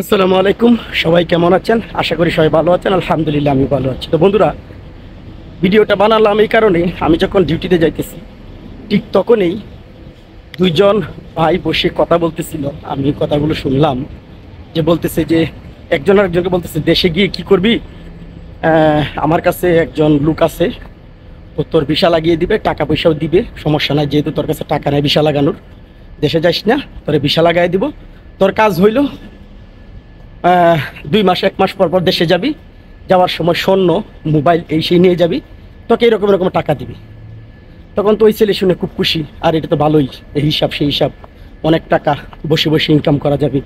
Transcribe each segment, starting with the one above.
আসসালামু আলাইকুম। সবাই কেমন আছেন? আশা করি সবাই ভালো আছেন। আলহামদুলিল্লাহ আমি ভালো আছি। তো বন্ধুরা, ভিডিওটা বানালাম এই কারণে, আমি যখন ডিউটিতে যাইতেছি ঠিক তখনই দুইজন ভাই বসে কথা বলতেছিল। আমি কথাগুলো শুনলাম, যে বলতেছে যে একজন আরেকজনকে বলতেছে, দেশে গিয়ে কি করবি? আমার কাছে একজন লোক আছে, ও তোর ভিসা লাগিয়ে দিবে, টাকা পয়সাও দিবে, সমস্যা নাই, যেহেতু তোর কাছে টাকা নেই ভিসা লাগানোর, দেশে যাইস না, তোর ভিসা লাগাই দিব। তোর কাজ হইল 2 মাস 1 মাস পর পর দেশে যাবি, যাওয়ার সময় স্বর্ণ মোবাইল এই সেই নিয়ে যাবি, তোকে এরকম এরকম টাকা দিবি। তখন তো ওই ছেলে শুনে খুব খুশি, আর এটা তো ভালোই, এই হিসাব সেই হিসাব, অনেক টাকা বসে বসে ইনকাম করা যাবে।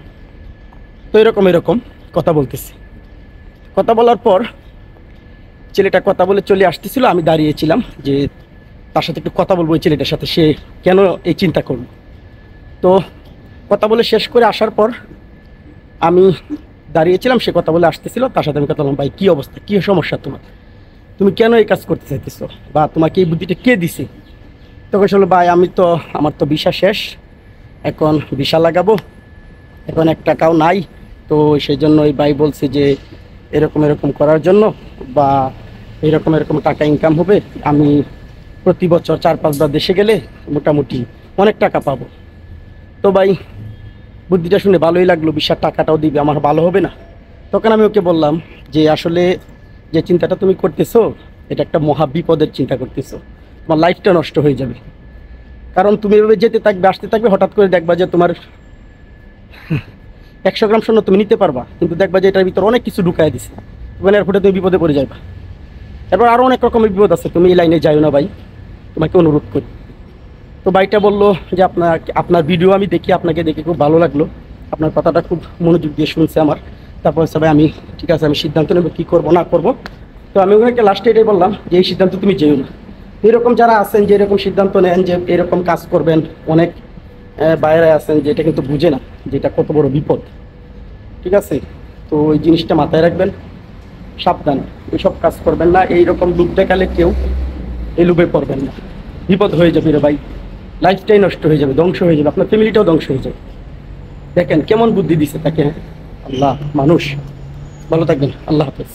তো এরকম এরকম কথা বলতেছি। কথা বলার পর ছেলেটা কথা বলে চলে আসতেছিল, আমি দাঁড়িয়েছিলাম যে তার সাথে একটু কথা বলবো, ওই ছেলেটার সাথে, সে কেন এই চিন্তা করলো। তো কথা বলে শেষ করে আসার পর আমি দাঁড়িয়েছিলাম, সে কথা বলে আসতেছিল, তার সাথে আমি কথা বললাম, ভাই কী অবস্থা, কী সমস্যা তোমার, তুমি কেন এই কাজ করতে চাইতেছো, বা তোমাকে এই বুদ্ধিটা কে দিছে? তখন বললো, ভাই আমি তো, আমার তো ভিসা শেষ, এখন ভিসা লাগাবো, এখন 1 টাকাও নাই, তো সেই জন্য ওই ভাই বলছে যে এরকম এরকম করার জন্য, বা এরকম এরকম টাকা ইনকাম হবে, আমি প্রতি বছর 4-5 বার দেশে গেলে মোটামুটি অনেক টাকা পাবো। তো ভাই বুদ্ধিটা শুনে ভালোই লাগলো, ভিসার টাকাটাও দিবে, আমার ভালো হবে না? তখন আমি ওকে বললাম যে আসলে যে চিন্তাটা তুমি করতেছো, এটা একটা মহা বিপদের চিন্তা করতেছো, তোমার লাইফটা নষ্ট হয়ে যাবে। কারণ তুমি এভাবে যেতে থাকবে, আসতে থাকবে, হঠাৎ করে দেখবা যে তোমার 100 গ্রাম স্বর্ণ তুমি নিতে পারবা, কিন্তু দেখবা যে এটার ভিতরে অনেক কিছু ঢুকাই দিছে, এবং এরপরে তুমি বিপদে পড়ে যাবা। এরপর আরও অনেক রকমের বিপদ আছে, তুমি এই লাইনে যাইও না ভাই, তোমাকে অনুরোধ করি। তো ভাইটা বললো যে আপনার ভিডিও আমি দেখি, আপনাকে দেখে খুব ভালো লাগলো, আপনার কথাটা খুব মনোযোগ দিয়ে শুনছে আমার। তারপর সবাই আমি ঠিক আছে, আমি সিদ্ধান্ত নেব কী করবো না করবো। তো আমি ওখানে লাস্টে এটাই বললাম যে এই সিদ্ধান্ত তুমি যেও না। এরকম যারা আছেন যে এরকম সিদ্ধান্ত নেন যে এরকম কাজ করবেন, অনেক বাইরে আছেন যে এটা কিন্তু বুঝে না যে এটা কত বড় বিপদ। ঠিক আছে, তো ওই জিনিসটা মাথায় রাখবেন, সাবধান, এইসব কাজ করবেন না। এইরকম লোক দেখালে কেউ এই লোভে পড়বেন না, বিপদ হয়ে যাবে রে ভাই, লাইফটাই নষ্ট হয়ে যাবে, ধ্বংস হয়ে যাবে, আপনার ফ্যামিলিটাও ধ্বংস হয়ে যাবে। দেখেন কেমন বুদ্ধি দিছে তাকে, আল্লাহ মানুষ। ভালো থাকবেন, আল্লাহ হাফেজ।